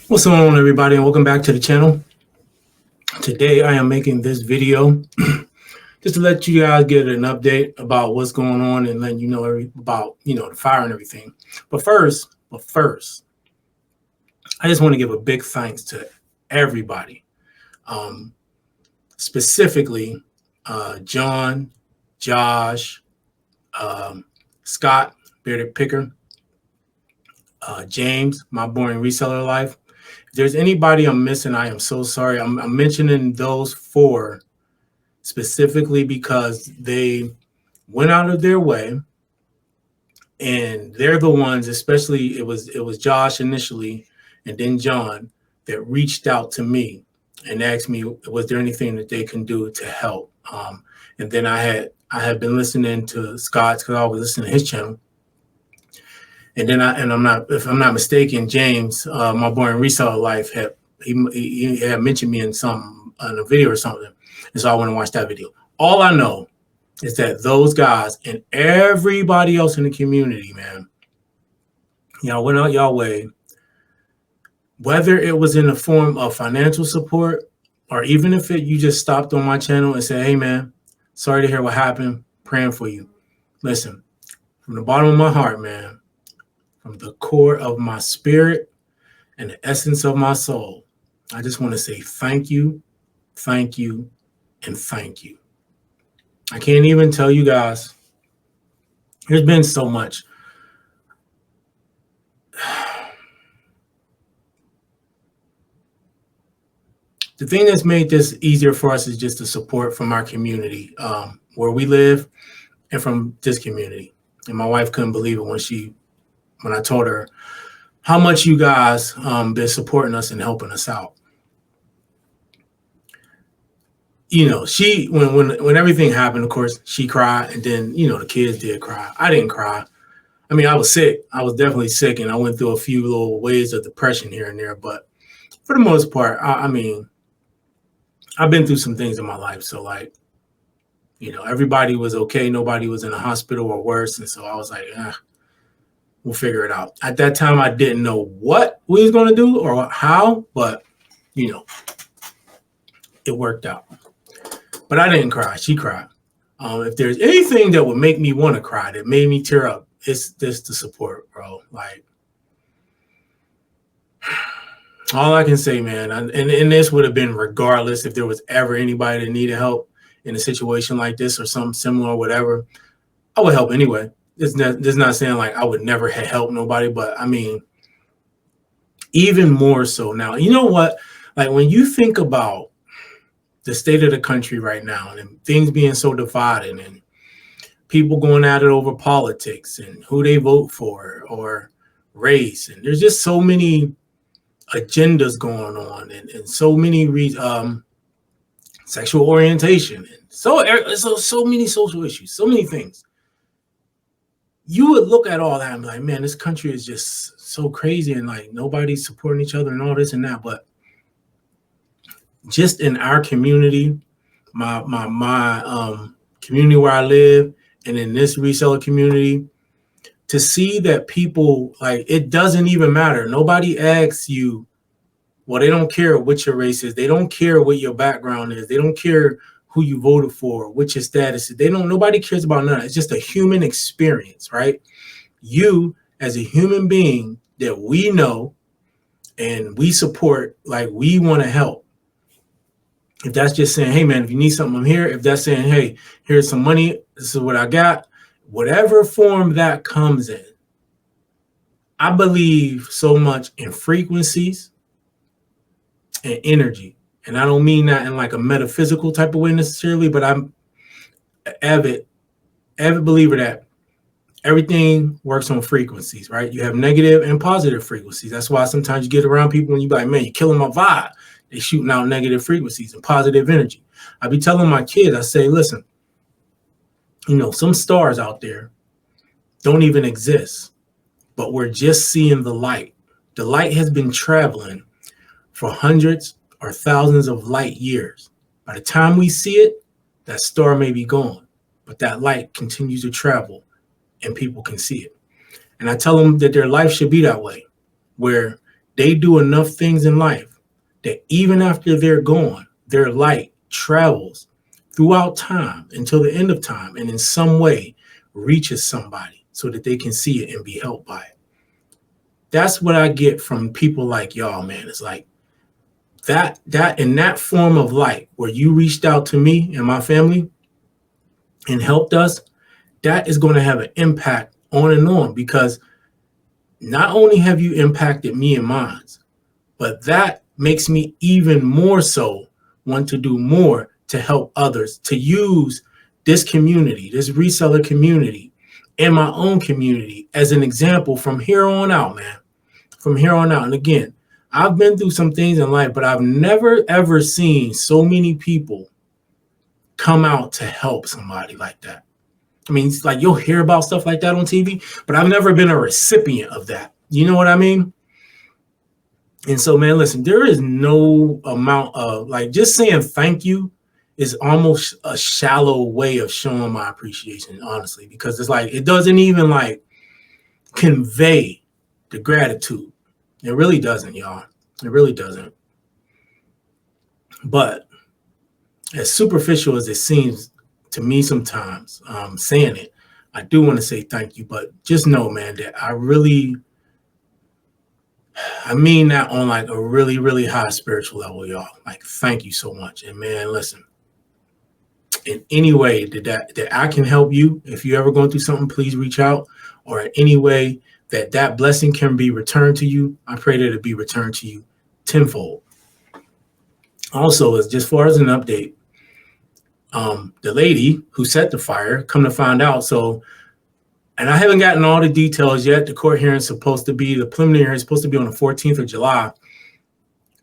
What's going on, everybody, and welcome back to the channel. Today I am making this video just to let you guys get an update about what's going on and letting you know about the fire and everything. But first, I just want to give a big thanks to everybody, specifically John, Josh, Scott, Bearded Picker, James, My Boring Reseller Life. If there's anybody I'm missing, I am so sorry. I'm mentioning those four specifically because they went out of their way, and they're the ones, especially it was Josh initially and then John, that reached out to me and asked me, was there anything that they can do to help? And then I had been listening to Scott's, because I was listening to his channel. And then if I'm not mistaken, James, My Boring Reseller Life, he had mentioned me in a video or something. And so I went and watched that video. All I know is that those guys and everybody else in the community, man, y'all went out y'all way, whether it was in the form of financial support or even if you just stopped on my channel and said, hey, man, sorry to hear what happened, praying for you. Listen, from the bottom of my heart, man, from the core of my spirit and the essence of my soul, I just want to say thank you, thank you, and thank you. I can't even tell you guys. There's been so much. The thing that's made this easier for us is just the support from our community, where we live, and from this community. And my wife couldn't believe it when I told her how much you guys been supporting us and helping us out. She when everything happened, of course, she cried, and then the kids did cry. I didn't cry. I mean, I was sick. I was definitely sick, and I went through a few little waves of depression here and there. But for the most part, I mean, I've been through some things in my life. So everybody was okay. Nobody was in a hospital or worse, and so I was like, we'll figure it out. At that time, I didn't know what we was going to do or how, but it worked out. But I didn't cry. She cried. If there's anything that would make me want to cry, that made me tear up, it's this the support, bro. Like, all I can say, man, and this would have been regardless if there was ever anybody that needed help in a situation like this or something similar or whatever, I would help anyway. It's not saying like I would never help nobody, but I mean, even more so now. You know what? Like, when you think about the state of the country right now and things being so divided and people going at it over politics and who they vote for or race, and there's just so many agendas going on and so many sexual orientation and so many social issues, so many things. You would look at all that and be like, man, this country is just so crazy and like nobody's supporting each other and all this and that. But just in our community, my community where I live, and in this reseller community, to see that people, like, it doesn't even matter. Nobody asks you, well, they don't care what your race is. They don't care what your background is. They don't care who you voted for, what your status is. Nobody cares about none. It's just a human experience, right? You as a human being that we know and we support, like, we want to help. If that's just saying, hey, man, if you need something, I'm here. If that's saying, hey, here's some money, this is what I got, whatever form that comes in, I believe so much in frequencies and energy. And I don't mean that in like a metaphysical type of way necessarily, but I'm an avid believer that everything works on frequencies, right? You have negative and positive frequencies. That's why sometimes you get around people and you be like, man, you're killing my vibe. They shooting out negative frequencies and positive energy. I be telling my kids, I say, listen, some stars out there don't even exist, but we're just seeing the light. The light has been traveling for hundreds or thousands of light years. By the time we see it, that star may be gone, but that light continues to travel and people can see it. And I tell them that their life should be that way, where they do enough things in life that even after they're gone, their light travels throughout time until the end of time and in some way reaches somebody so that they can see it and be helped by it. That's what I get from people like y'all, man. It's like that in that form of light where you reached out to me and my family and helped us, that is going to have an impact on and on, because not only have you impacted me and mine, but that makes me even more so want to do more to help others, to use this community, this reseller community, and my own community as an example from here on out, man. From here on out. And again, I've been through some things in life, but I've never, ever seen so many people come out to help somebody like that. I mean, it's like you'll hear about stuff like that on TV, but I've never been a recipient of that. You know what I mean? And so, man, listen, there is no amount of, like, just saying thank you is almost a shallow way of showing my appreciation, honestly, because it's like, it doesn't even like convey the gratitude. It really doesn't, y'all. It really doesn't. But as superficial as it seems to me sometimes, saying it, I do want to say thank you, but just know, man, that I mean that on like a really, really high spiritual level, y'all. Like, thank you so much. And man, listen, in any way that I can help you, if you're ever going through something, please reach out. Or in any way that blessing can be returned to you, I pray that it be returned to you tenfold. Also, as just far as an update, the lady who set the fire, come to find out, and I haven't gotten all the details yet. The court hearing is supposed to be, the preliminary hearing is supposed to be on the 14th of July.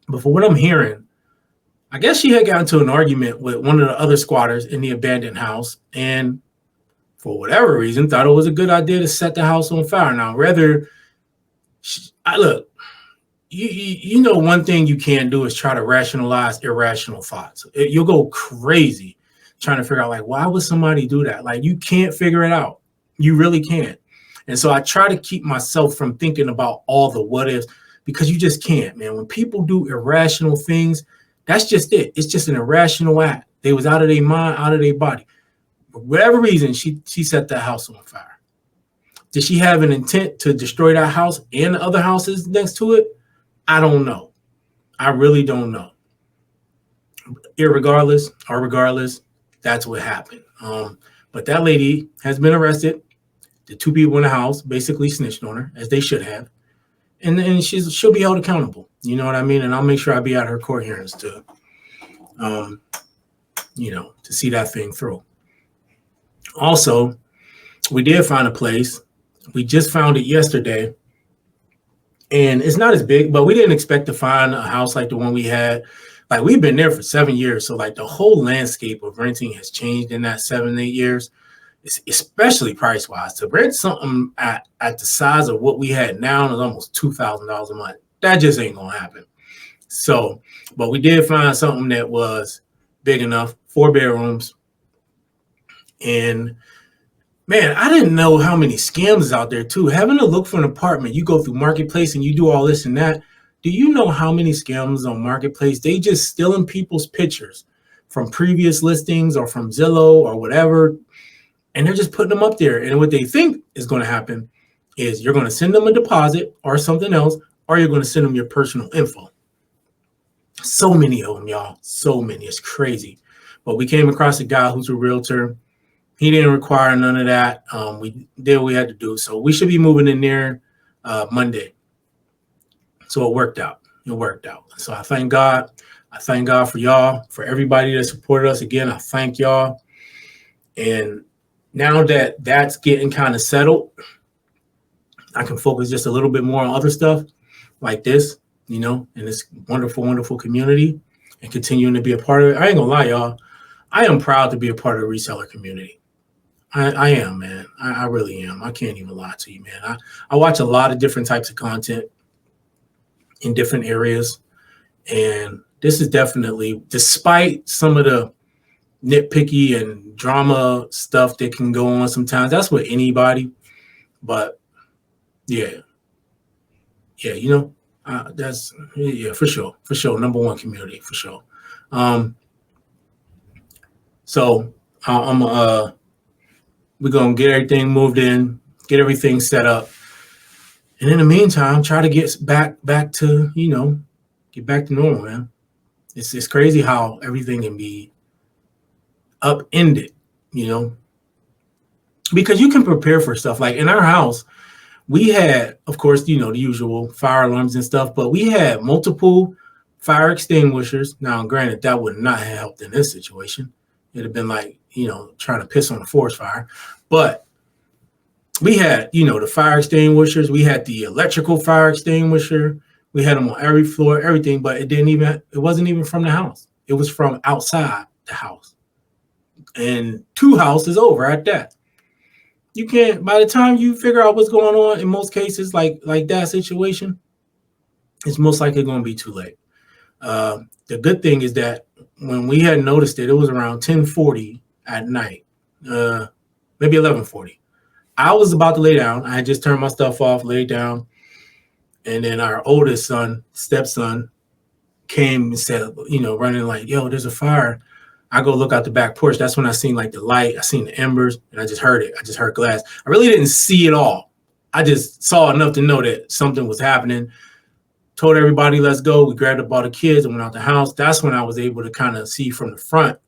But for what I'm hearing, I guess she had gotten into an argument with one of the other squatters in the abandoned house, and for whatever reason, thought it was a good idea to set the house on fire. Now, you know, one thing you can't do is try to rationalize irrational thoughts. You'll go crazy trying to figure out, like, why would somebody do that? Like, you can't figure it out. You really can't. And so I try to keep myself from thinking about all the what ifs, because you just can't, man. When people do irrational things, that's just it. It's just an irrational act. They was out of their mind, out of their body. For whatever reason, she set that house on fire. Did she have an intent to destroy that house and the other houses next to it? I don't know. I really don't know. Regardless, that's what happened. But that lady has been arrested. The two people in the house basically snitched on her, as they should have. And then she'll be held accountable. You know what I mean? And I'll make sure I be at her court hearings to see that thing through. Also, we did find a place. We just found it yesterday. And it's not as big, but we didn't expect to find a house like the one we had. Like, we've been there for 7 years. So like the whole landscape of renting has changed in that 7-8 years, especially price wise. To rent something at the size of what we had now is almost $2,000 a month. That just ain't going to happen. So, but we did find something that was big enough, 4 bedrooms. And man, I didn't know how many scams is out there too. Having to look for an apartment, you go through Marketplace and you do all this and that. Do you know how many scams on Marketplace? They just stealing people's pictures from previous listings or from Zillow or whatever, and they're just putting them up there. And what they think is going to happen is you're going to send them a deposit or something else, or you're going to send them your personal info. So many of them, y'all. So many. It's crazy. But we came across a guy who's a realtor. He didn't require none of that. We did what we had to do. So we should be moving in there Monday. So it worked out. So I thank God. I thank God for y'all, for everybody that supported us. Again, I thank y'all. And now that that's getting kind of settled, I can focus just a little bit more on other stuff like this, in this wonderful, wonderful community, and continuing to be a part of it. I ain't gonna lie, y'all. I am proud to be a part of the reseller community. I am, man. I really am. I can't even lie to you, man. I watch a lot of different types of content in different areas. And this is definitely, despite some of the nitpicky and drama stuff that can go on sometimes, that's with anybody. But yeah, That's yeah, for sure. Number one community for sure. So I'm we're gonna get everything moved in, get everything set up, and in the meantime, try to get back to get back to normal, man. It's crazy how everything can be upended, you know, because you can prepare for stuff. Like in our house, we had, of course, the usual fire alarms and stuff, but we had multiple fire extinguishers. Now, granted, that would not have helped in this situation. It'd have been like, trying to piss on a forest fire. But we had, the fire extinguishers. We had the electrical fire extinguisher. We had them on every floor, everything, but it wasn't even from the house. It was from outside the house. And 2 houses over at that. You can't, by the time you figure out what's going on, in most cases, like that situation, it's most likely going to be too late. The good thing is that when we had noticed it was around 10:40 at night, maybe 11:40. I was about to lay down. I had just turned my stuff off, laid down, and then our oldest son, stepson, came and said, running like, "Yo, there's a fire." I go look out the back porch. That's when I seen like the light. I seen the embers, and I just heard it. I just heard glass. I really didn't see it all. I just saw enough to know that something was happening. Told everybody, let's go. We grabbed up all the kids and went out the house. That's when I was able to kind of see from the front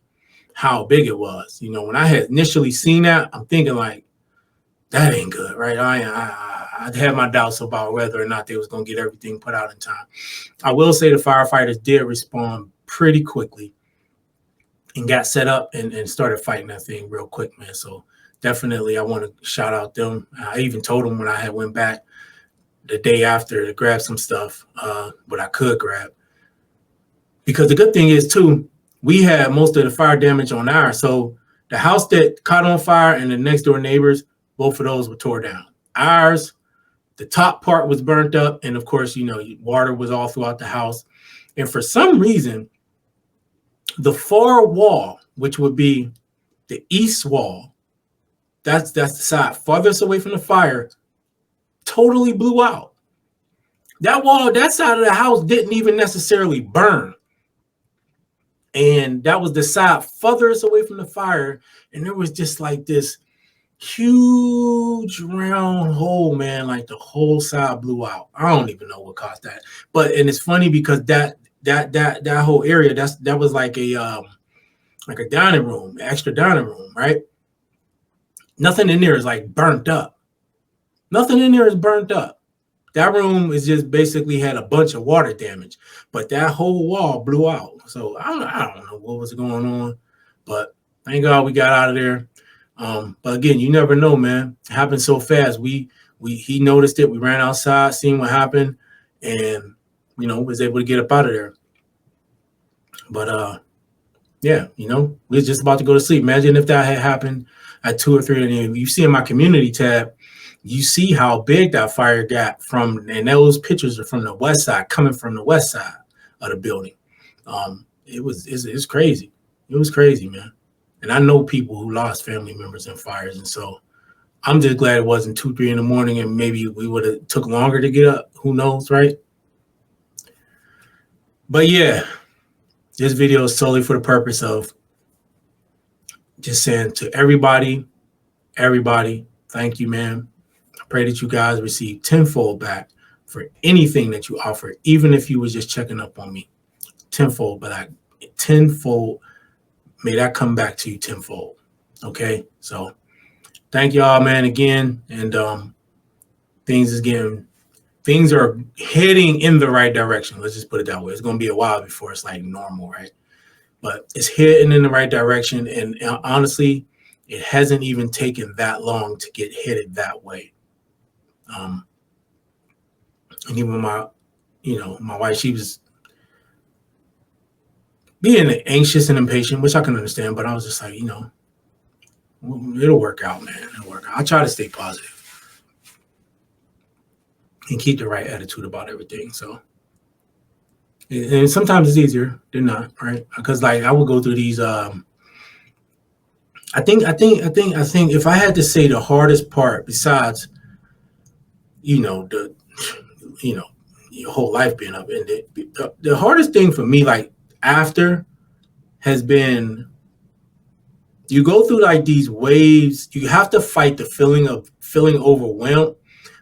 how big it was. When I had initially seen that, I'm thinking like, that ain't good, right? I had my doubts about whether or not they was going to get everything put out in time. I will say the firefighters did respond pretty quickly and got set up and started fighting that thing real quick, man. So definitely I want to shout out them. I even told them when I had went back the day after to grab some stuff, what I could grab. Because the good thing is, too, we had most of the fire damage on ours. So the house that caught on fire and the next door neighbors, both of those were tore down. Ours, the top part was burnt up. And, of course, water was all throughout the house. And for some reason, the far wall, which would be the east wall, that's the side farthest away from the fire, totally blew out. That wall, that side of the house didn't even necessarily burn. And that was the side furthest away from the fire. And there was just like this huge round hole, man, like the whole side blew out. I don't even know what caused that. And it's funny because that whole area, that was like a dining room, extra dining room, right? Nothing in there is like burnt up. Nothing in there is burnt up. That room is just basically had a bunch of water damage, but that whole wall blew out. So I don't know what was going on, but thank God we got out of there. But again, you never know, man. It happened so fast. He noticed it. We ran outside, seen what happened, and was able to get up out of there. But yeah, we was just about to go to sleep. Imagine if that had happened at 2 or 3 a.m. You see in my community tab, you see how big that fire got and those pictures are from the west side, coming from the west side of the building. It's crazy. It was crazy, man. And I know people who lost family members in fires. And so I'm just glad it wasn't 2, 3 in the morning and maybe we would have took longer to get up. Who knows, right? But yeah, this video is solely for the purpose of just saying to everybody, thank you, man. I pray that you guys receive tenfold back for anything that you offer, even if you was just checking up on me. Tenfold, but tenfold, may that come back to you tenfold. Okay, so thank y'all, man, again. And things are heading in the right direction. Let's just put it that way. It's going to be a while before it's like normal, right? But it's heading in the right direction. And honestly, it hasn't even taken that long to get headed that way. And even my wife, she was being anxious and impatient, which I can understand, but I was just like, it'll work out, man. It'll work out. I try to stay positive and keep the right attitude about everything. So, and sometimes it's easier than not, right? Because like I would go through these. I think if I had to say the hardest part, besides, your whole life being upended. The hardest thing for me, like after, has been you go through like these waves. You have to fight the feeling of feeling overwhelmed,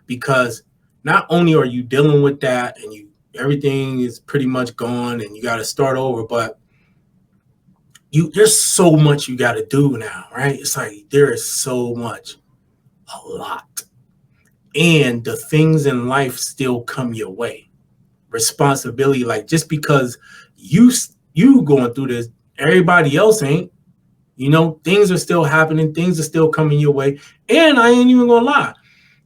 because not only are you dealing with that and everything is pretty much gone and you got to start over, but there's so much you got to do now, right? It's like there is so much, a lot, and the things in life still come your way. Responsibility, like just because you going through this, everybody else ain't. Things are still happening, things are still coming your way. And I ain't even gonna lie,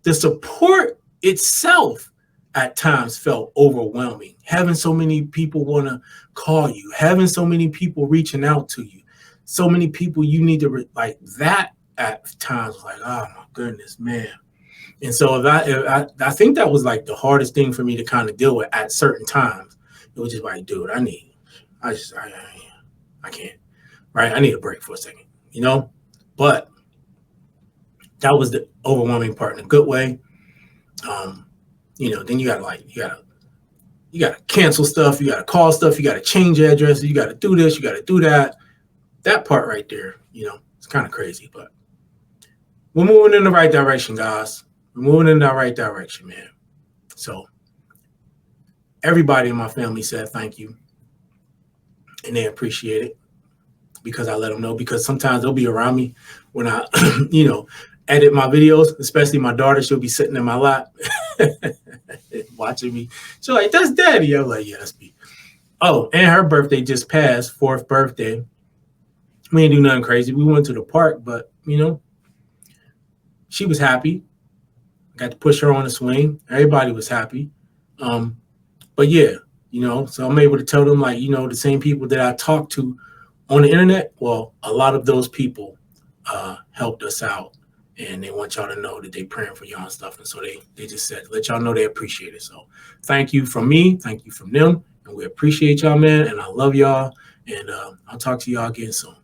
the support itself at times felt overwhelming. Having so many people want to call you, having so many people reaching out to you, so many people you need to like that at times, like, oh my goodness, man. And so I think that was like the hardest thing for me to kind of deal with at certain times. It was just like, dude, I can't, right? I need a break for a second, but that was the overwhelming part in a good way. Then you gotta cancel stuff, you gotta call stuff, you gotta change addresses, you gotta do this, you gotta do that. That part right there, it's kind of crazy, but we're moving in the right direction, guys. We're moving in the right direction, man. So everybody in my family said thank you, and they appreciate it because I let them know, because sometimes they'll be around me when I, edit my videos, especially my daughter. She'll be sitting in my lap watching me. She's like, that's daddy. I'm like, yeah, that's me. Oh, and her birthday just passed, 4th birthday. We didn't do nothing crazy. We went to the park, but, she was happy. Got to push her on the swing. Everybody was happy. But yeah, so I'm able to tell them, like, the same people that I talked to on the internet, well, a lot of those people helped us out, and they want y'all to know that they praying for y'all and stuff. And so they just said, let y'all know they appreciate it. So thank you from me. Thank you from them. And we appreciate y'all, man. And I love y'all. And I'll talk to y'all again soon.